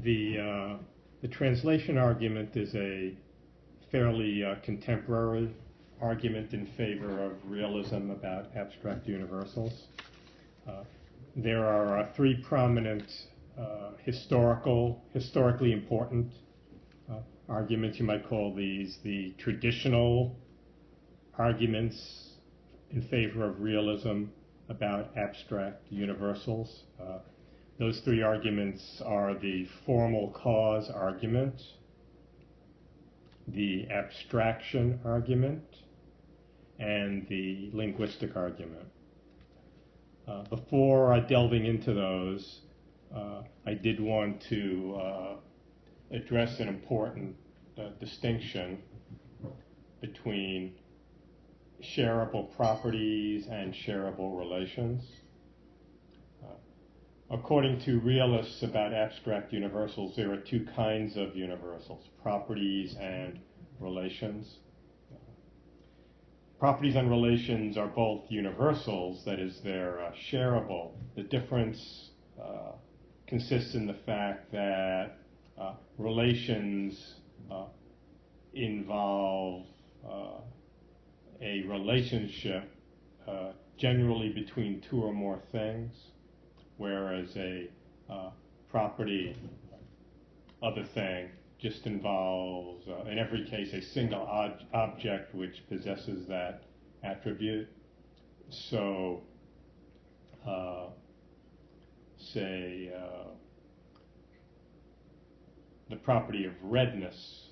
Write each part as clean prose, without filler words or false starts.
The translation argument is a fairly contemporary argument in favor of realism about abstract universals. There are three prominent historically important arguments. You might call these the traditional arguments in favor of realism about abstract universals. Those three arguments are the formal cause argument, the abstraction argument, and the linguistic argument. Before delving into those, I did want to address an important distinction between shareable properties and shareable relations. According to realists about abstract universals, there are two kinds of universals, properties and relations. Properties and relations are both universals, that is, they're shareable. The difference consists in the fact that relations involve a relationship generally between two or more things, whereas a property, other thing, just involves, in every case, a single object which possesses that attribute. So, say, the property of redness.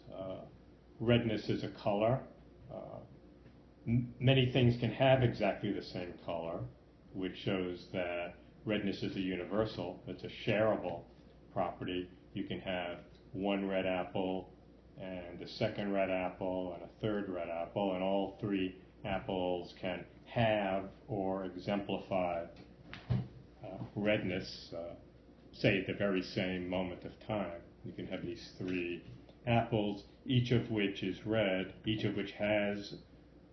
Redness is a color. Many things can have exactly the same color, which shows that redness is a universal. It's a shareable property. You can have one red apple and a second red apple and a third red apple, and all three apples can have or exemplify redness, say at the very same moment of time. You can have these three apples, each of which is red, each of which has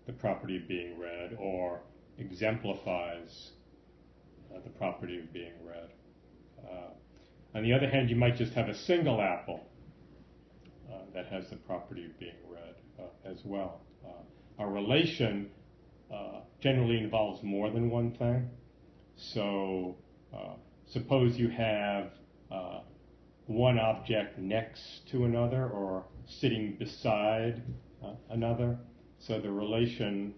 the property of being red or exemplifies the property of being red. On the other hand, you might just have a single apple that has the property of being red as well. A relation generally involves more than one thing. So suppose you have one object next to another or sitting beside another. So the relation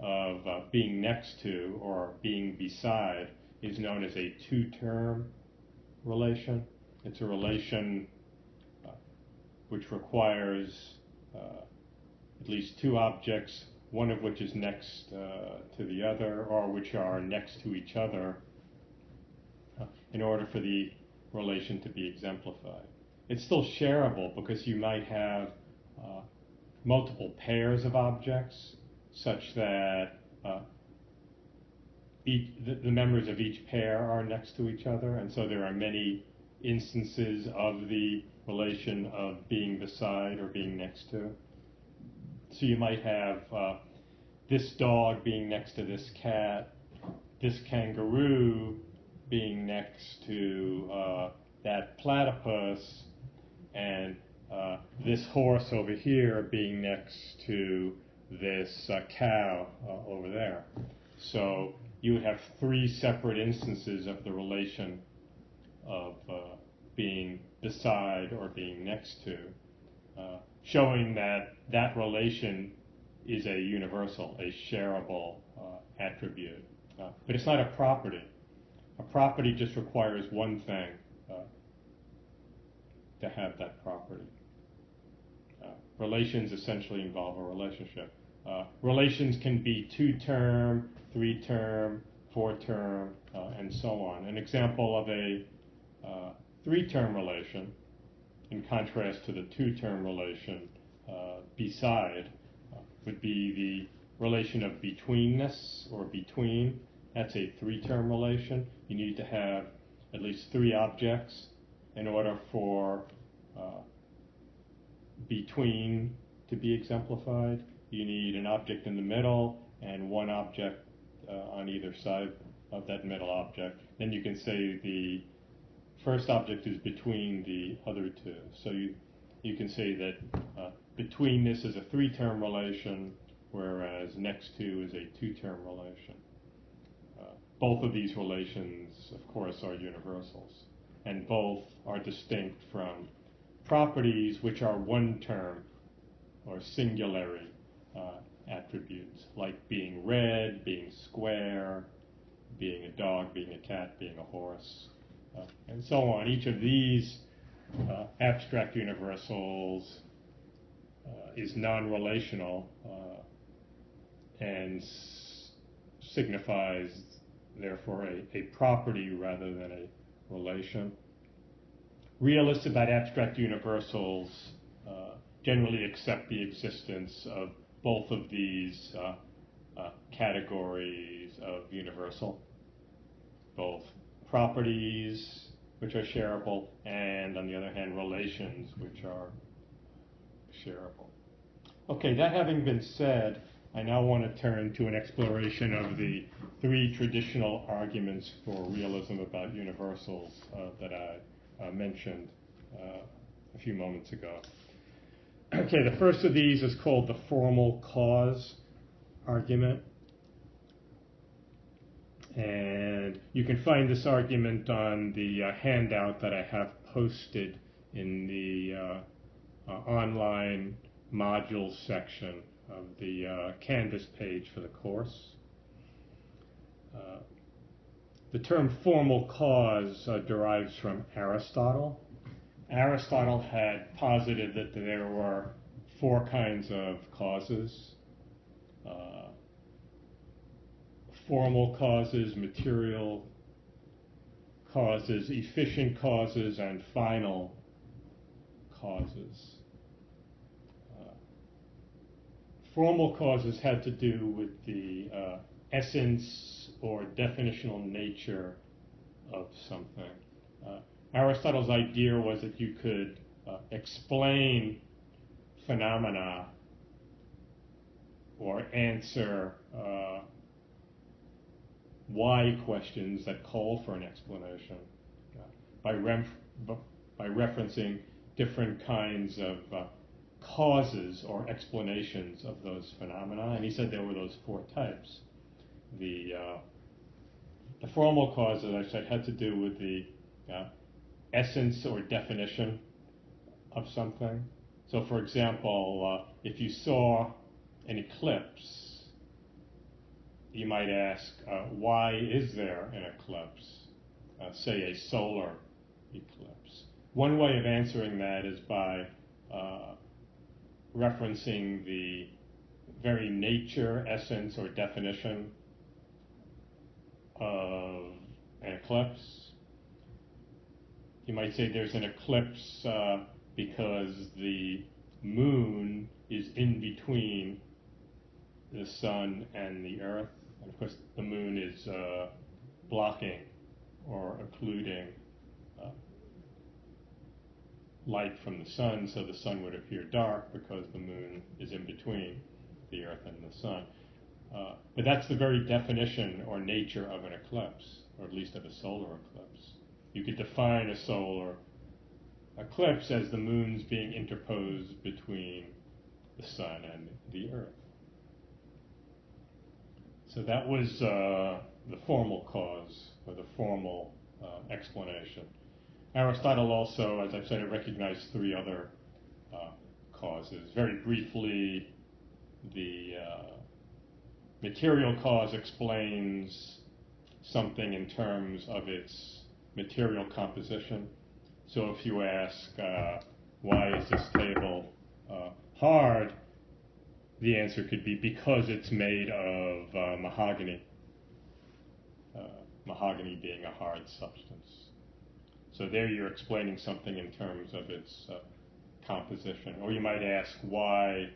of being next to or being beside is known as a two-term relation. It's a relation which requires at least two objects, one of which is next to the other, or which are next to each other, in order for the relation to be exemplified. It's still shareable because you might have multiple pairs of objects such that the members of each pair are next to each other, and so there are many instances of the relation of being beside or being next to. So you might have this dog being next to this cat, this kangaroo being next to that platypus, and this horse over here being next to this cow over there. So you would have three separate instances of the relation of being beside or being next to, showing that that relation is a universal, a shareable attribute. But it's not a property. A property just requires one thing to have that property. Relations essentially involve a relationship. Relations can be two-term, three-term, four-term, and so on. An example of a three-term relation, in contrast to the two-term relation beside, would be the relation of betweenness or between. That's a three-term relation. You need to have at least three objects in order for between to be exemplified. You need an object in the middle and one object on either side of that middle object. Then you can say the first object is between the other two. So you can say that between this is a three-term relation, whereas next to is a two-term relation. Both of these relations, of course, are universals, and both are distinct from properties which are one-term or singularity attributes, like being red, being square, being a dog, being a cat, being a horse, and so on. Each of these abstract universals is non-relational and signifies, therefore, a property rather than a relation. Realists about abstract universals generally accept the existence of both of these categories of universal, both properties which are shareable and, on the other hand, relations which are shareable. Okay, that having been said, I now want to turn to an exploration of the three traditional arguments for realism about universals that I mentioned a few moments ago. Okay, the first of these is called the formal cause argument. And you can find this argument on the handout that I have posted in the online modules section of the Canvas page for the course. The term formal cause derives from Aristotle. Aristotle had posited that there were four kinds of causes: formal causes, material causes, efficient causes, and final causes. Formal causes had to do with the essence or definitional nature of something. Aristotle's idea was that you could explain phenomena or answer why questions that call for an explanation by referencing different kinds of causes or explanations of those phenomena. And he said there were those four types. The formal cause, as I said, had to do with the essence or definition of something. So, for example, if you saw an eclipse, you might ask, why is there an eclipse? Say a solar eclipse. One way of answering that is by referencing the very nature, essence, or definition of an eclipse. You might say there's an eclipse because the moon is in between the sun and the earth. And of course, the moon is blocking or occluding light from the sun, so the sun would appear dark because the moon is in between the earth and the sun. But that's the very definition or nature of an eclipse, or at least of a solar eclipse. You could define a solar eclipse as the moon's being interposed between the sun and the earth. So that was the formal cause, or the formal explanation. Aristotle also, as I've said, recognized three other causes. Very briefly, the material cause explains something in terms of its material composition. So if you ask, why is this table hard? The answer could be because it's made of mahogany. Mahogany being a hard substance. So there you're explaining something in terms of its composition. Or you might ask, why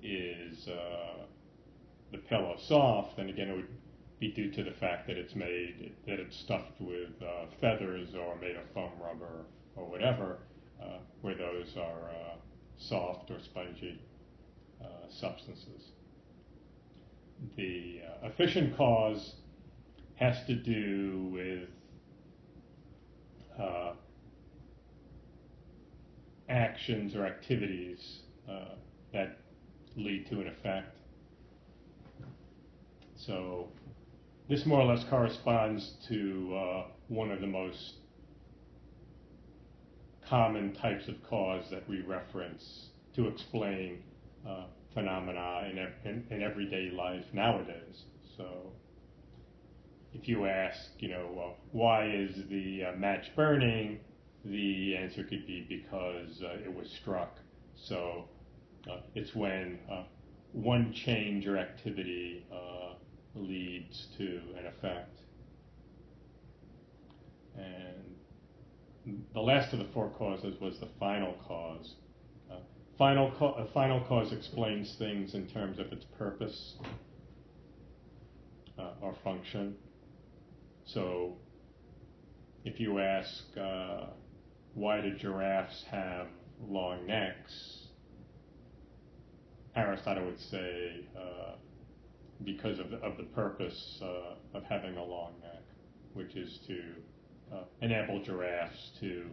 is the pillow soft? And again, it would be due to the fact that it's stuffed with feathers or made of foam rubber or whatever, where those are soft or spongy substances. The efficient cause has to do with actions or activities that lead to an effect. So this more or less corresponds to one of the most common types of cause that we reference to explain phenomena in everyday life nowadays. So if you ask, why is the match burning, the answer could be because it was struck. So it's when one change or activity leads to an effect. And the last of the four causes was the final cause. A final cause explains things in terms of its purpose or function. So if you ask, why do giraffes have long necks? Aristotle would say because of the purpose of having a long neck, which is to enable giraffes to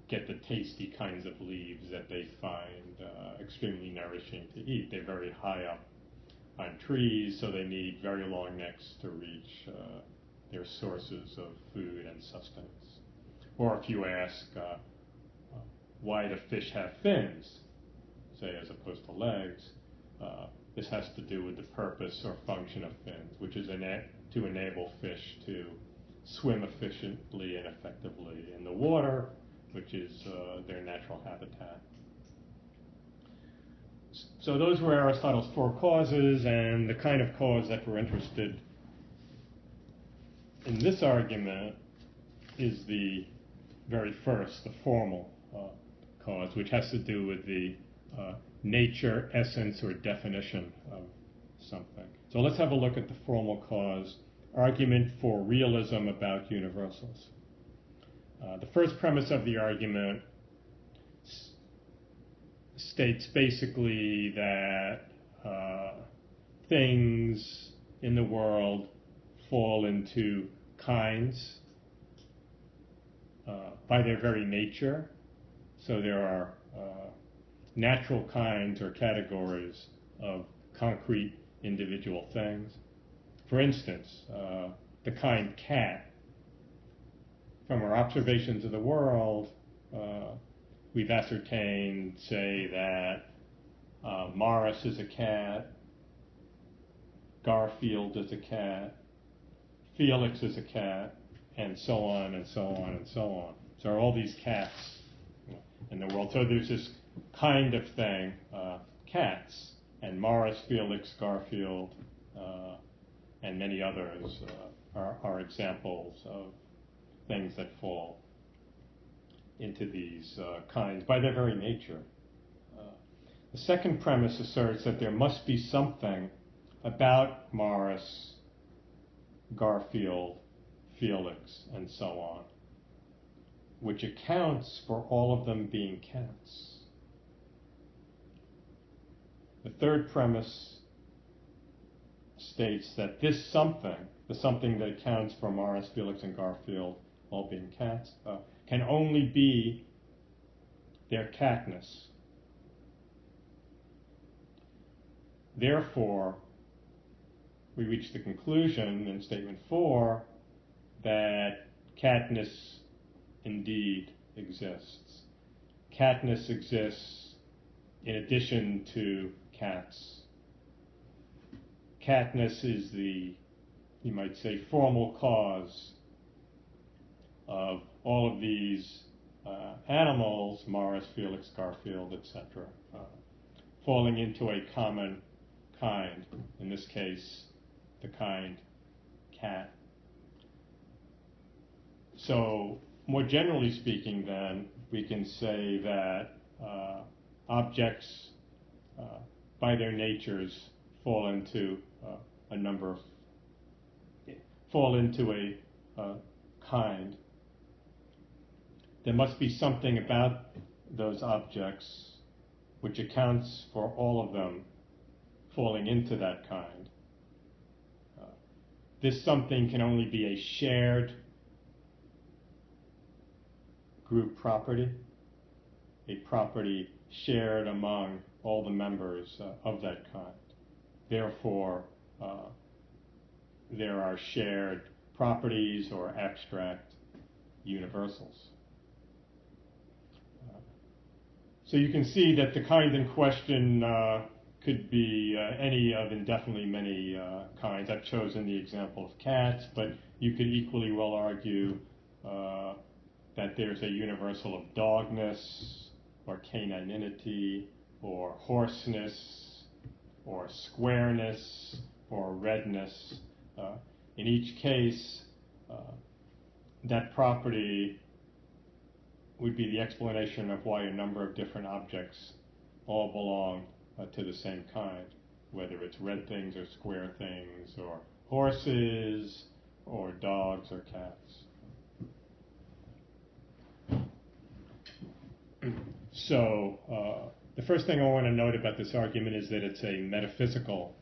get the tasty kinds of leaves that they find extremely nourishing to eat. They're very high up on trees, so they need very long necks to reach their sources of food and sustenance. Or if you ask, why do fish have fins, say, as opposed to legs, this has to do with the purpose or function of fins, which is to enable fish to swim efficiently and effectively in the water, which is their natural habitat. So those were Aristotle's four causes, and the kind of cause that we're interested in this argument is the very first, the formal cause, which has to do with the nature, essence, or definition of something. So let's have a look at the formal cause, argument for realism about universals. The first premise of the argument states basically that things in the world fall into kinds by their very nature. So there are natural kinds or categories of concrete individual things. For instance, the kind cat. From our observations of the world, we've ascertained, say, that Morris is a cat, Garfield is a cat, Felix is a cat, and so on and so on and so on. So are all these cats in the world. So there's this kind of thing, cats, and Morris, Felix, Garfield, and many others are examples of things that fall into these kinds by their very nature. The second premise asserts that there must be something about Morris, Garfield, Felix, and so on, which accounts for all of them being cats. The third premise states that this something, the something that accounts for Morris, Felix, and Garfield all being cats, can only be their catness. Therefore, we reach the conclusion in statement 4 that catness indeed exists. Catness exists in addition to cats. Catness is the, you might say, formal cause of all of these animals, Morris, Felix, Garfield, etc., falling into a common kind, in this case, the kind cat. So, more generally speaking, then, we can say that objects, by their natures, fall into a kind. There must be something about those objects which accounts for all of them falling into that kind. This something can only be a shared group property, a property shared among all the members of that kind. Therefore, there are shared properties or abstract universals. So you can see that the kind in question could be any of indefinitely many kinds. I've chosen the example of cats, but you could equally well argue that there's a universal of dogness, or canininity, or hoarseness, or squareness, or redness. In each case, that property would be the explanation of why a number of different objects all belong to the same kind, whether it's red things or square things, or horses, or dogs, or cats. So the first thing I want to note about this argument is that it's a metaphysical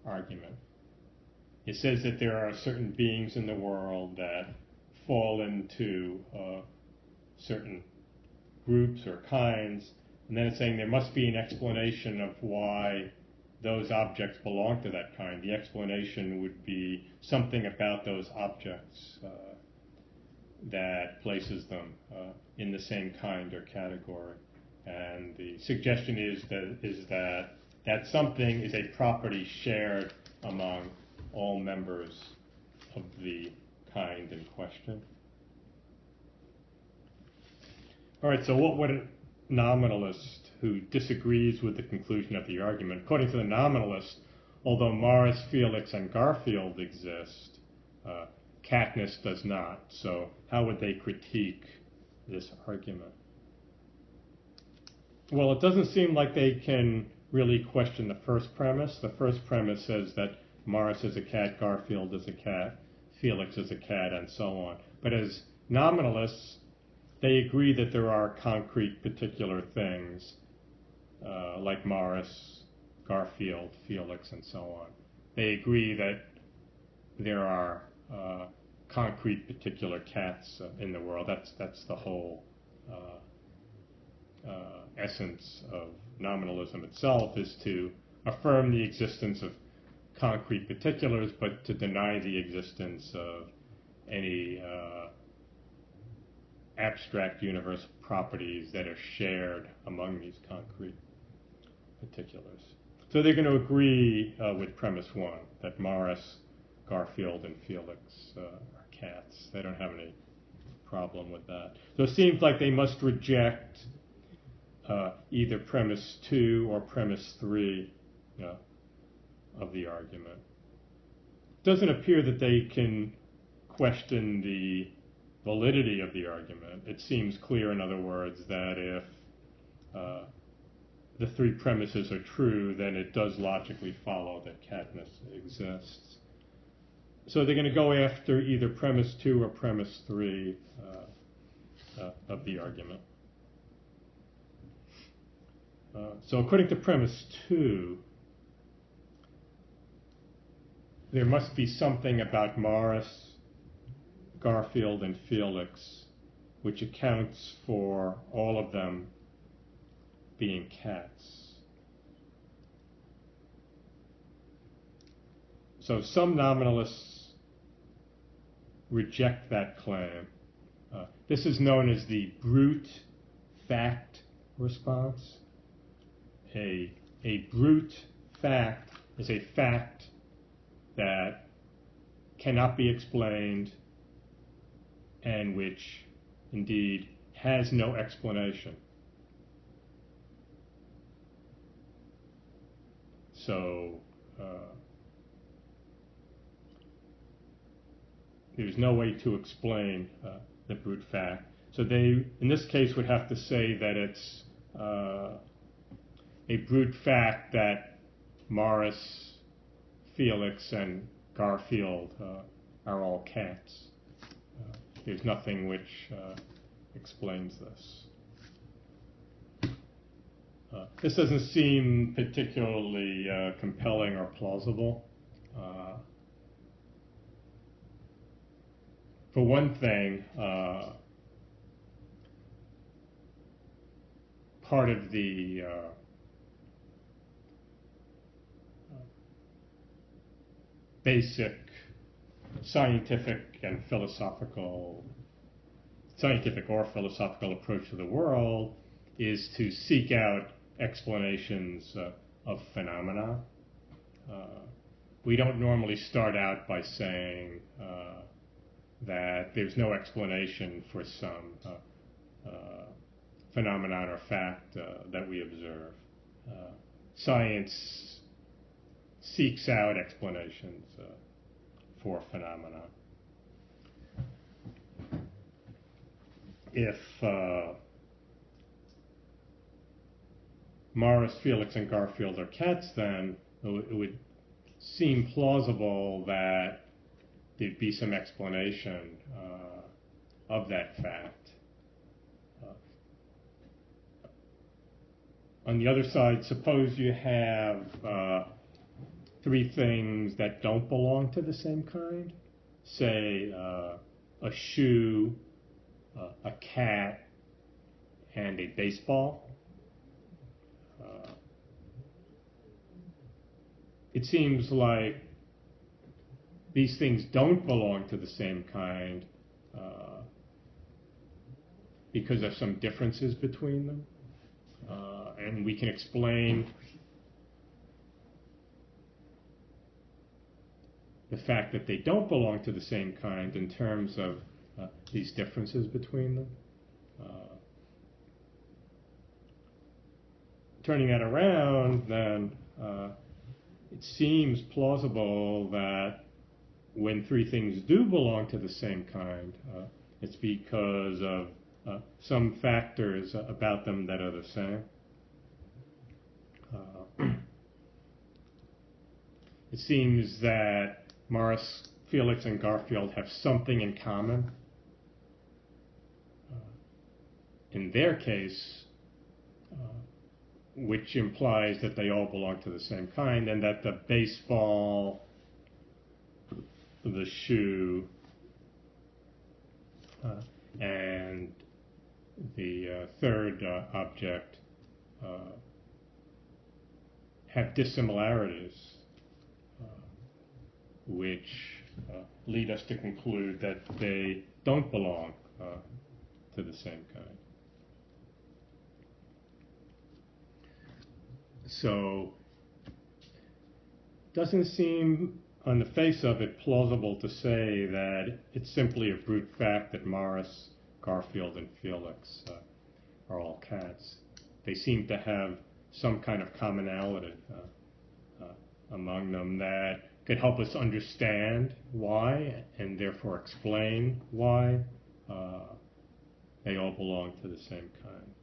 argument. It says that there are certain beings in the world that fall into certain groups or kinds, and then it's saying there must be an explanation of why those objects belong to that kind. The explanation would be something about those objects that places them in the same kind or category. And the suggestion is that something is a property shared among all members of the kind in question. All right, so what would a nominalist who disagrees with the conclusion of the argument? According to the nominalist, although Morris, Felix, and Garfield exist, Katniss does not. So how would they critique this argument? Well, it doesn't seem like they can really question the first premise. The first premise says that Morris is a cat, Garfield is a cat, Felix is a cat, and so on. But as nominalists, they agree that there are concrete particular things like Morris, Garfield, Felix, and so on. They agree that there are concrete particular cats in the world. That's the whole essence of nominalism itself, is to affirm the existence of concrete particulars, but to deny the existence of any abstract universal properties that are shared among these concrete particulars. So they're going to agree with premise one, that Morris, Garfield, and Felix are cats. They don't have any problem with that. So it seems like they must reject either premise two or premise three of the argument. It doesn't appear that they can question the validity of the argument. It seems clear, in other words, that if the three premises are true, then it does logically follow that Katniss exists. So they're going to go after either premise two or premise three of the argument. So according to premise two, there must be something about Morris, Garfield, and Felix which accounts for all of them being cats. So some nominalists reject that claim. This is known as the brute fact response. A brute fact is a fact that cannot be explained and which indeed has no explanation. So there's no way to explain the brute fact. So they, in this case, would have to say that it's a brute fact that Morris, Felix, and Garfield are all cats. There's nothing which explains this. This doesn't seem particularly compelling or plausible. For one thing, part of the basic scientific or philosophical approach to the world is to seek out explanations of phenomena. We don't normally start out by saying that there's no explanation for some phenomenon or fact that we observe. Science seeks out explanations for phenomena. If Morris, Felix, and Garfield are cats, then it would seem plausible that there'd be some explanation of that fact. On the other side, suppose you have three things that don't belong to the same kind. Say a shoe, a cat, and a baseball. It seems like these things don't belong to the same kind because of some differences between them. And we can explain the fact that they don't belong to the same kind in terms of these differences between them. Turning that around, then it seems plausible that when three things do belong to the same kind, it's because of some factors about them that are the same. It seems that Morris, Felix, and Garfield have something in common. In their case, which implies that they all belong to the same kind, and that the baseball, the shoe, and the third object have dissimilarities, which lead us to conclude that they don't belong to the same kind. So, doesn't seem on the face of it plausible to say that it's simply a brute fact that Morris, Garfield, and Felix are all cats. They seem to have some kind of commonality among them that could help us understand why, and therefore explain why they all belong to the same kind.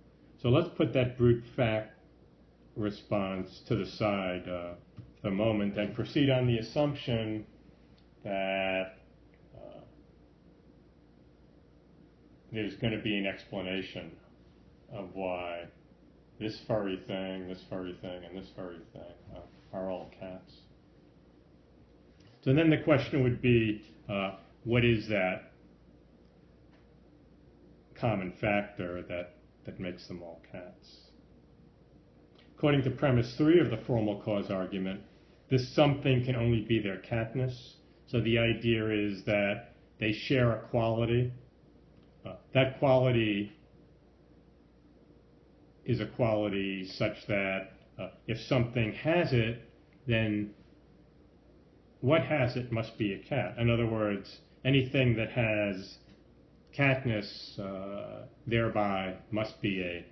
So let's put that brute fact response to the side for the moment and proceed on the assumption that there's going to be an explanation of why this furry thing, and this furry thing are all cats. So then the question would be, what is that common factor that makes them all cats? According to premise 3 of the formal cause argument, this something can only be their catness. So the idea is that they share a quality. That quality is a quality such that if something has it, then what has it must be a cat. In other words, anything that has catness thereby must be a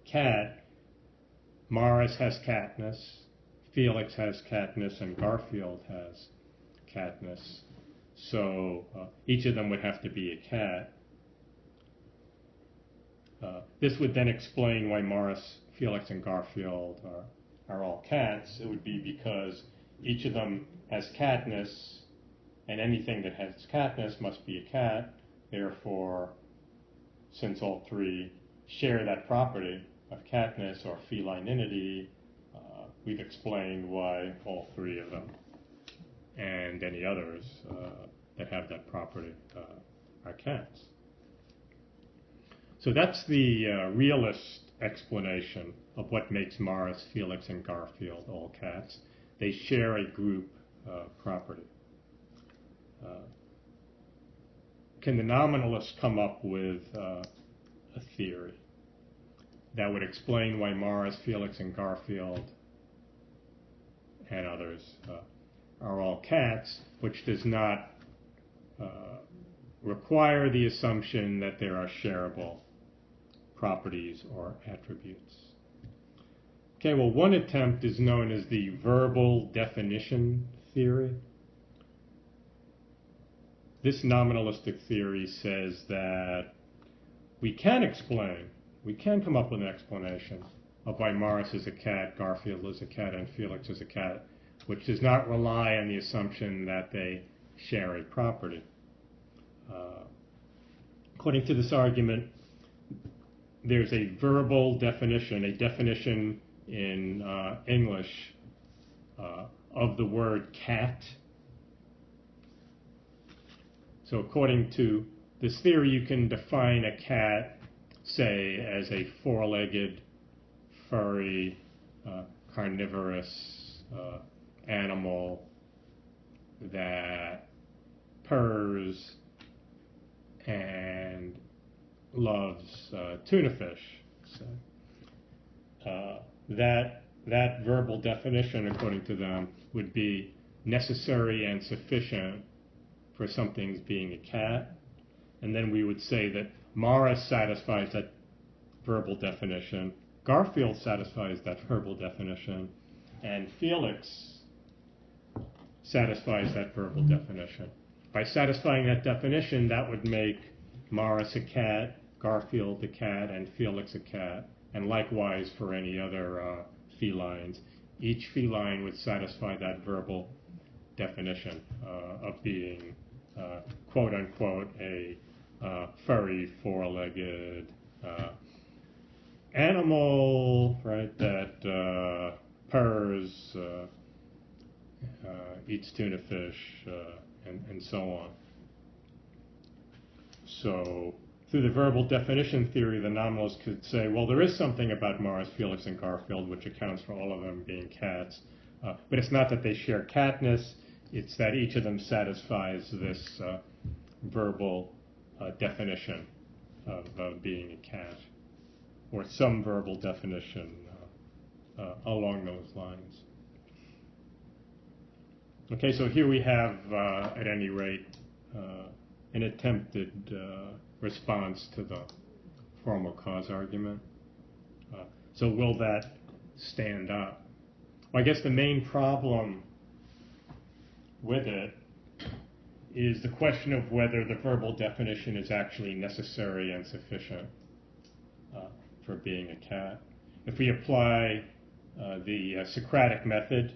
cat. Morris has catness, Felix has catness, and Garfield has catness. So each of them would have to be a cat. This would then explain why Morris, Felix, and Garfield are all cats. It would be because each of them has catness, and anything that has catness must be a cat. Therefore, since all three share that property of catness or felininity, we've explained why all three of them and any others that have that property are cats. So that's the realist explanation of what makes Morris, Felix, and Garfield all cats. They share a group property. Can the nominalists come up with a theory that would explain why Morris, Felix, and Garfield and others are all cats, which does not require the assumption that there are shareable properties or attributes? Okay, well, one attempt is known as the verbal definition theory. This nominalistic theory says that we can come up with an explanation of why Morris is a cat, Garfield is a cat, and Felix is a cat, which does not rely on the assumption that they share a property. According to this argument, there's a verbal definition, a definition in English of the word cat. So according to this theory, you can define a cat, say, as a four-legged, furry, carnivorous animal that purrs and loves tuna fish. So, that verbal definition, according to them, would be necessary and sufficient for something's being a cat. And then we would say that Morris satisfies that verbal definition, Garfield satisfies that verbal definition, and Felix satisfies that verbal definition. By satisfying that definition, that would make Morris a cat, Garfield a cat, and Felix a cat, and likewise for any other felines. Each feline would satisfy that verbal definition of being, quote unquote, a furry, four-legged animal, right, that purrs, eats tuna fish, and so on. So through the verbal definition theory, the nominalists could say, well, there is something about Morris, Felix, and Garfield which accounts for all of them being cats, but it's not that they share catness, it's that each of them satisfies this verbal definition of being a cat, or some verbal definition along those lines. Okay, so here we have, at any rate, an attempted response to the formal cause argument. So will that stand up? Well, I guess the main problem with it is the question of whether the verbal definition is actually necessary and sufficient for being a cat. If we apply the Socratic method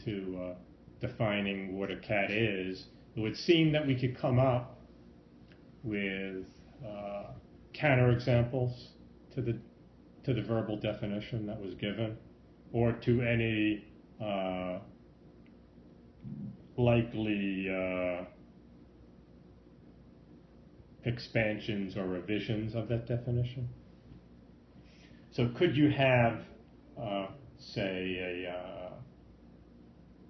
to defining what a cat is, it would seem that we could come up with counterexamples to the verbal definition that was given, or to any likely expansions or revisions of that definition. So could you have, say,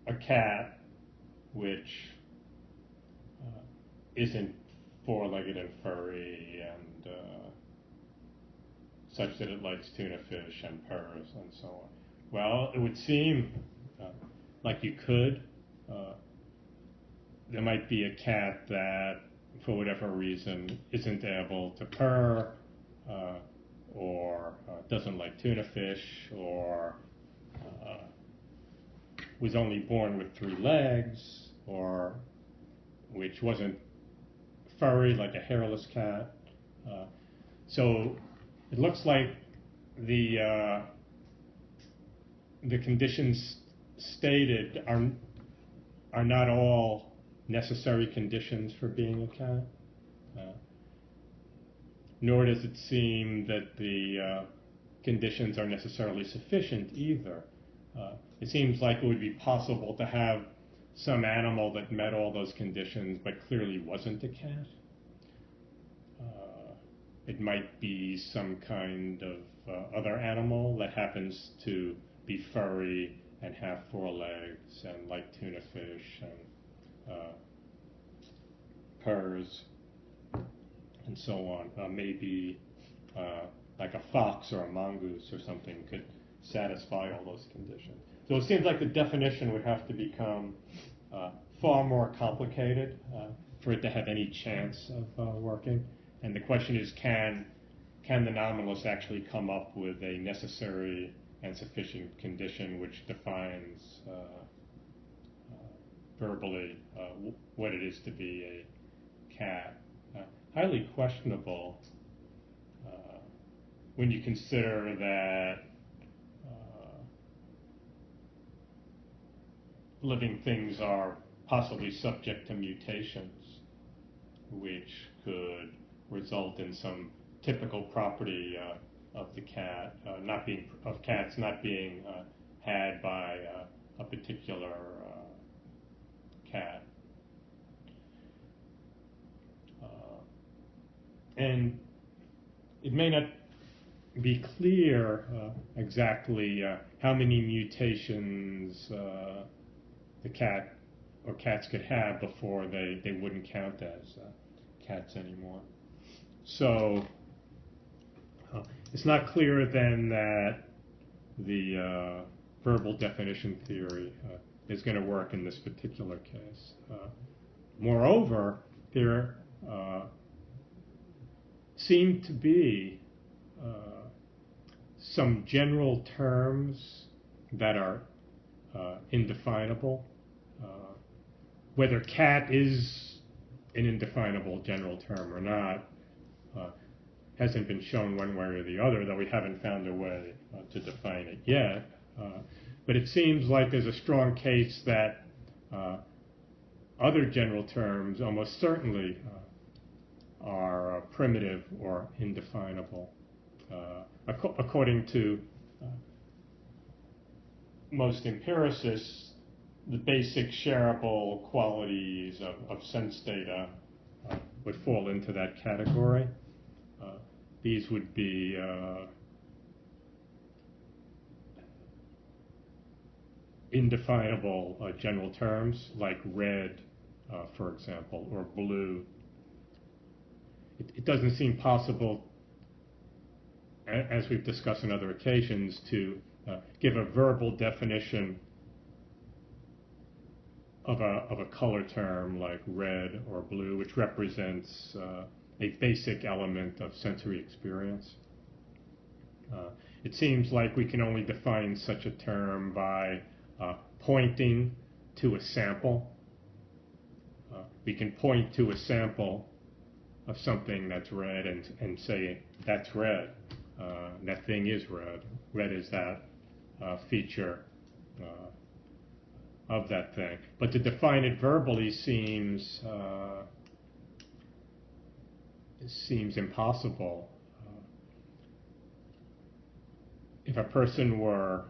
a cat which isn't four-legged and furry and such that it likes tuna fish and purrs and so on? Well, it would seem like you could. There might be a cat that, for whatever reason, isn't able to purr, or doesn't like tuna fish, or was only born with 3 legs, or which wasn't furry like a hairless cat. So it looks like the conditions stated are not all necessary conditions for being a cat. Nor does it seem that the conditions are necessarily sufficient either. It seems like it would be possible to have some animal that met all those conditions but clearly wasn't a cat. it might be some kind of other animal that happens to be furry and have 4 legs and like tuna fish and purrs and so on. Maybe like a fox or a mongoose or something could satisfy all those conditions. So it seems like the definition would have to become far more complicated for it to have any chance of working. And the question is, can the nominalist actually come up with a necessary and sufficient condition which defines verbally what it is to be a cat? Highly questionable when you consider that living things are possibly subject to mutations, which could result in some typical property of the cat, cats not being had by a particular cat. And it may not be clear exactly how many mutations the cat or cats could have before they wouldn't count as cats anymore. So it's not clear then that the verbal definition theory is going to work in this particular case. Moreover, there seem to be some general terms that are indefinable. Whether cat is an indefinable general term or not hasn't been shown one way or the other, though we haven't found a way to define it yet. But it seems like there's a strong case that other general terms almost certainly are primitive or indefinable. According to most empiricists, the basic shareable qualities of sense data would fall into that category. These would be indefinable general terms like red, for example, or blue. It doesn't seem possible, as we've discussed on other occasions, to give a verbal definition of a color term like red or blue, which represents a basic element of sensory experience. It seems like we can only define such a term by pointing to a sample. We can point to a sample of something that's red and say, that's red. That thing is red. Red is that feature of that thing. But to define it verbally seems impossible. If a person were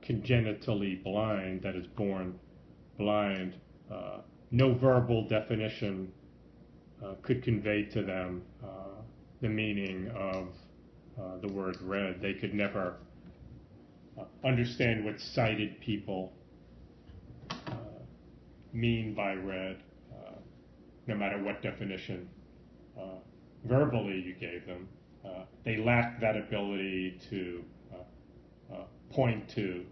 congenitally blind, that is born blind, no verbal definition could convey to them the meaning of the word red. They could never understand what sighted people mean by red, no matter what definition verbally you gave them. They lack that ability to point to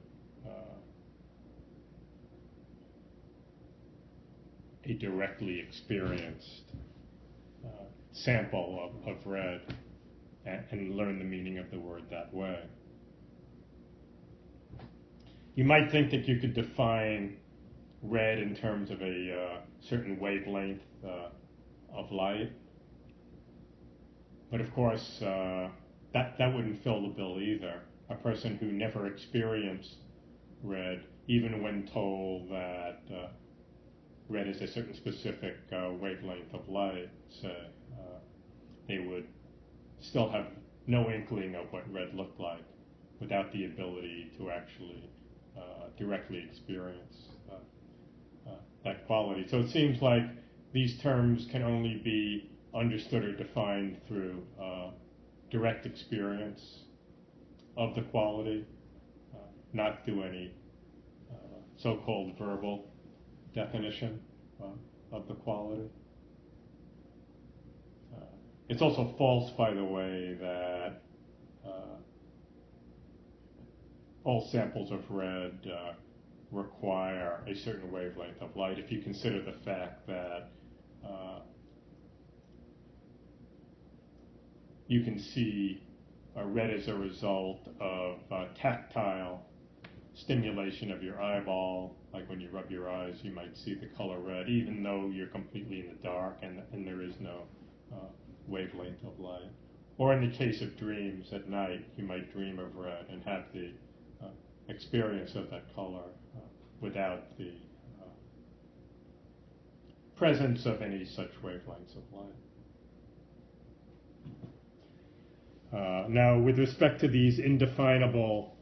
a directly experienced sample of red and learn the meaning of the word that way. You might think that you could define red in terms of a certain wavelength of light, but of course that wouldn't fill the bill either. A person who never experienced red, even when told that red is a certain specific wavelength of light, say, they would still have no inkling of what red looked like without the ability to actually directly experience that quality. So it seems like these terms can only be understood or defined through direct experience of the quality, not through any so-called verbal definition of the quality. It's also false, by the way, that all samples of red require a certain wavelength of light. If you consider the fact that you can see red as a result of tactile stimulation of your eyeball, like when you rub your eyes, you might see the color red, even though you're completely in the dark and there is no wavelength of light. Or in the case of dreams at night, you might dream of red and have the experience of that color without the presence of any such wavelengths of light. Now, with respect to these indefinable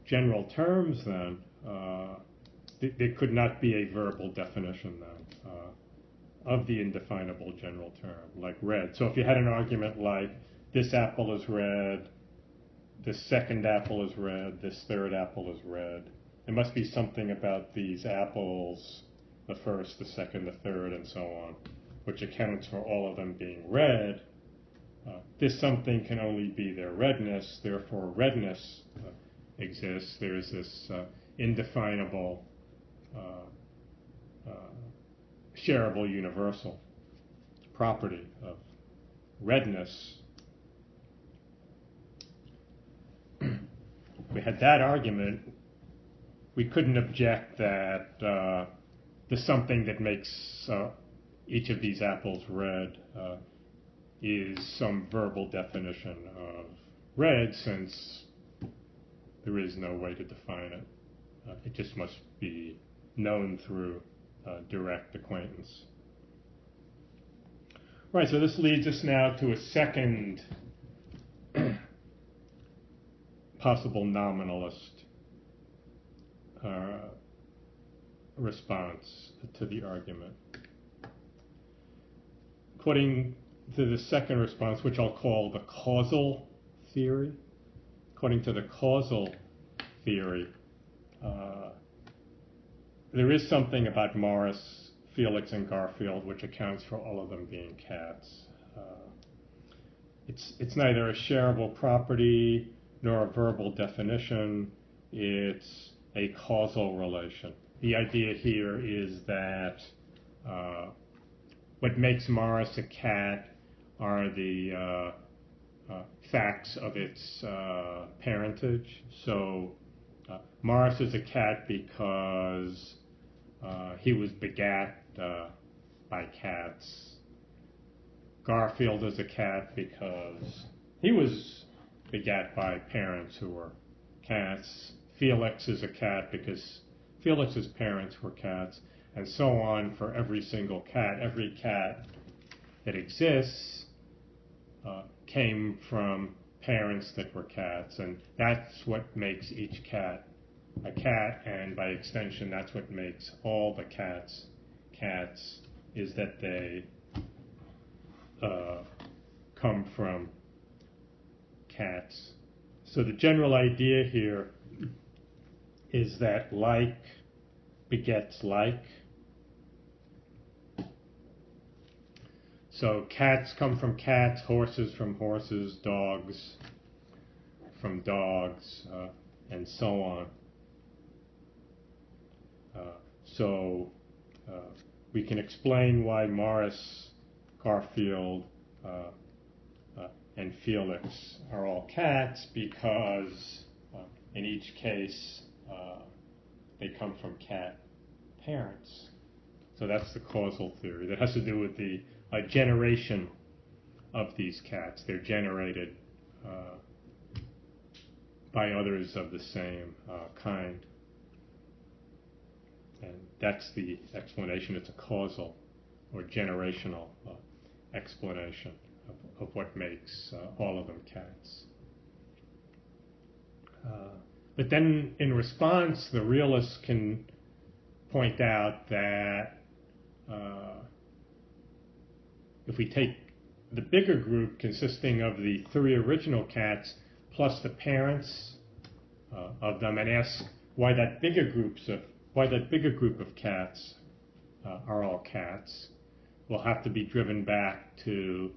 general terms, then, there could not be a verbal definition, then, of the indefinable general term, like red. So if you had an argument like, this apple is red, this second apple is red, this third apple is red, there must be something about these apples, the first, the second, the third, and so on, which accounts for all of them being red. This something can only be their redness, therefore redness exists. There's this indefinable, shareable universal property of redness. We had that argument. We couldn't object that the something that makes each of these apples red is some verbal definition of red, since there is no way to define it. It just must be known through direct acquaintance. Right, so this leads us now to a second possible nominalist response to the argument. According to the second response, which I'll call the causal theory, according to the causal theory, there is something about Morris, Felix, and Garfield which accounts for all of them being cats. It's neither a shareable property nor a verbal definition. It's a causal relation. The idea here is that what makes Morris a cat are the facts of its parentage. So Morris is a cat because he was begat by cats. Garfield is a cat because he was begat by parents who were cats. Felix is a cat because Felix's parents were cats, and so on for every single cat. Every cat that exists came from parents that were cats, and that's what makes each cat a cat, and by extension that's what makes all the cats cats, is that they come from cats. So the general idea here is that like begets like. So cats come from cats, horses from horses, dogs from dogs, and so on. So we can explain why Morris, Garfield, and Felix are all cats, because in each case they come from cat parents. So that's the causal theory that has to do with the generation of these cats. They're generated by others of the same kind. And that's the explanation. It's a causal or generational explanation of what makes all of them cats. But then in response, the realists can point out that if we take the bigger group consisting of the 3 original cats plus the parents of them, and ask why that bigger group of cats are all cats, will have to be driven back to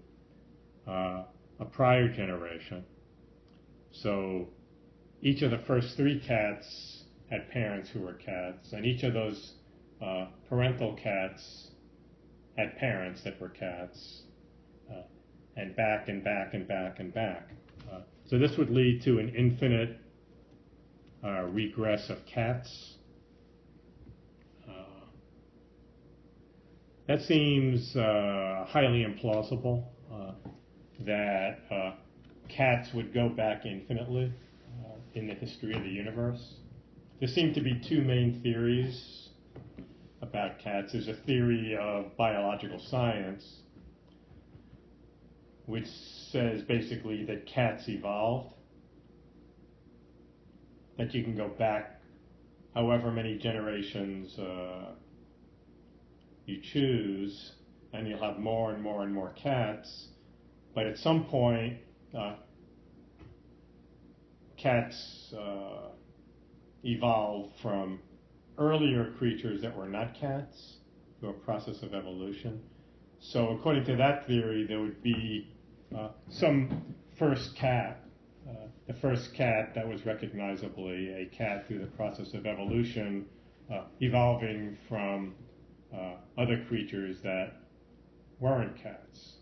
a prior generation. So each of the first 3 cats had parents who were cats, and each of those parental cats had parents that were cats, and back and back and back and back. So this would lead to an infinite regress of cats. That seems highly implausible, that cats would go back infinitely in the history of the universe. There seem to be 2 main theories about cats. There's a theory of biological science, which says basically that cats evolved, that you can go back however many generations you choose, and you'll have more and more and more cats, but at some point cats evolved from earlier creatures that were not cats through a process of evolution. So according to that theory, there would be some first cat, the first cat that was recognizably a cat through the process of evolution, evolving from other creatures that weren't cats.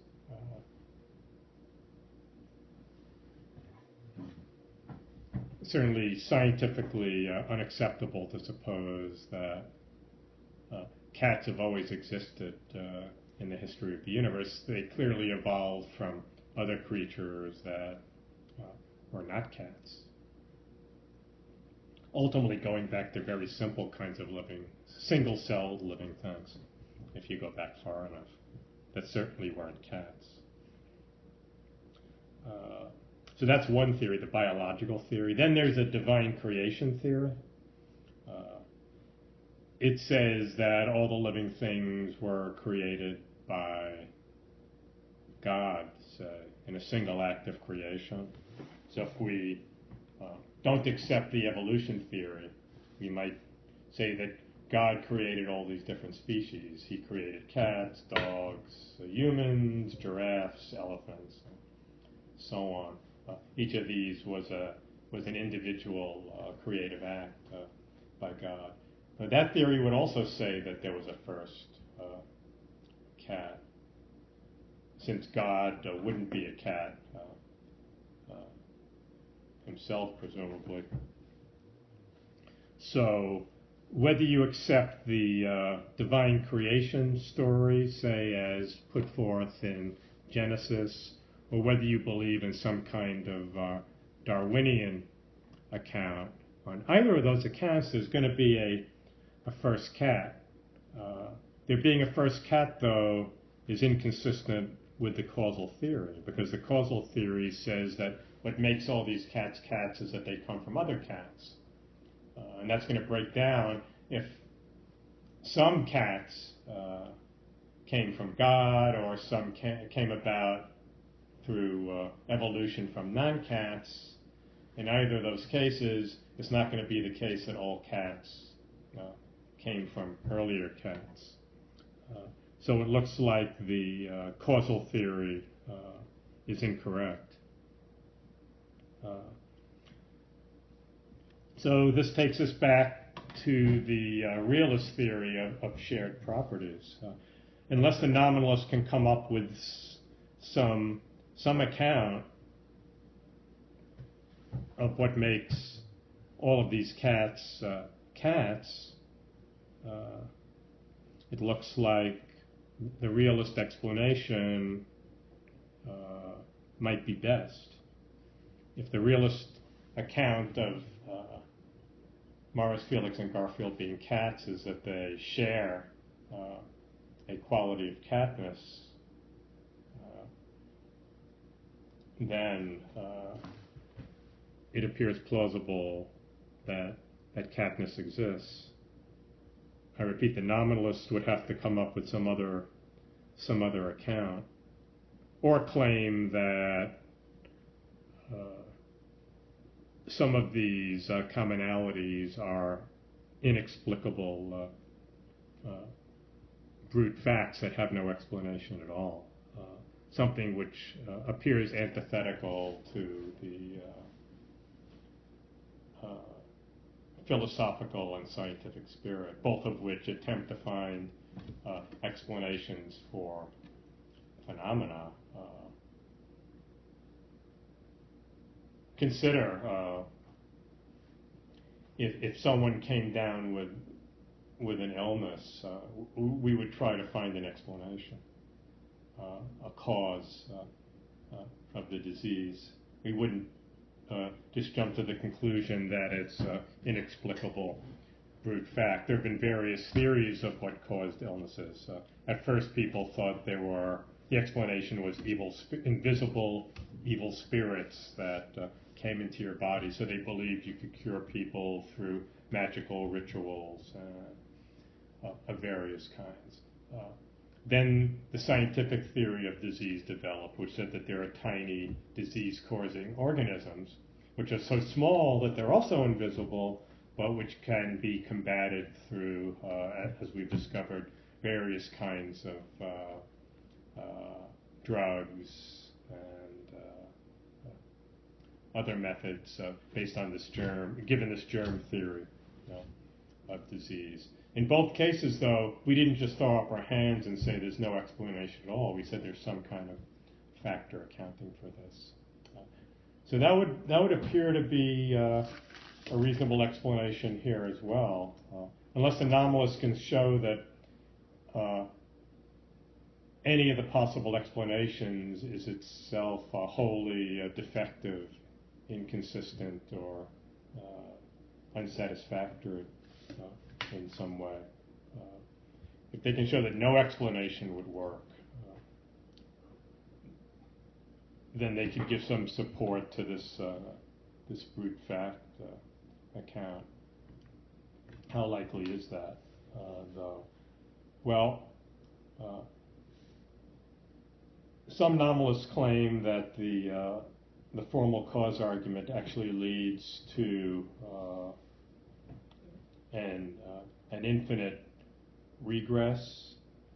Certainly scientifically unacceptable to suppose that cats have always existed in the history of the universe. They clearly evolved from other creatures that were not cats. Ultimately going back to very simple kinds of living, single-celled living things, if you go back far enough, that certainly weren't cats. So that's one theory, the biological theory. Then there's a divine creation theory. It says that all the living things were created by God, say, in a single act of creation. So if we don't accept the evolution theory, we might say that God created all these different species. He created cats, dogs, humans, giraffes, elephants, so on. Each of these was an individual creative act by God. But that theory would also say that there was a first cat, since God wouldn't be a cat himself, presumably. So whether you accept the divine creation story, say, as put forth in Genesis, or whether you believe in some kind of Darwinian account, on either of those accounts there's going to be a first cat. There being a first cat, though, is inconsistent with the causal theory, because the causal theory says that what makes all these cats cats is that they come from other cats. And that's going to break down if some cats came from God, or some came about through evolution from non-cats. In either of those cases, it's not going to be the case that all cats came from earlier cats. So it looks like the causal theory is incorrect. So this takes us back to the realist theory of shared properties. Unless the nominalist can come up with some account of what makes all of these cats cats, it looks like the realist explanation might be best. If the realist account of Morris, Felix, and Garfield being cats is that they share a quality of catness, then it appears plausible that catness exists. I repeat, the nominalist would have to come up with some other account. or claim that some of these commonalities are inexplicable brute facts that have no explanation at all. Something which appears antithetical to the philosophical and scientific spirit, both of which attempt to find explanations for phenomena. Consider if someone came down with an illness, we would try to find an explanation, a cause of the disease. We wouldn't just jump to the conclusion that it's inexplicable brute fact. There have been various theories of what caused illnesses. At first, people thought the explanation was invisible evil spirits that came into your body, so they believed you could cure people through magical rituals of various kinds. Then the scientific theory of disease developed, which said that there are tiny disease-causing organisms, which are so small that they're also invisible, but which can be combated through, as we've discovered, various kinds of drugs and other methods based on this given this germ theory of disease. In both cases, though, we didn't just throw up our hands and say there's no explanation at all. We said there's some kind of factor accounting for this. So that would appear to be a reasonable explanation here as well, unless anomalous can show that any of the possible explanations is itself wholly defective, inconsistent, or unsatisfactory in some way. If they can show that no explanation would work, then they could give some support to this brute fact account. How likely is that, though? Well, some nominalists claim that the formal cause argument actually leads to an infinite regress,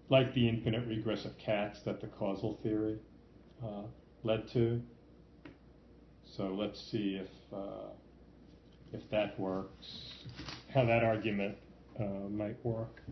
like the infinite regress of cats that the causal theory led to. So let's see if that works, how that argument might work.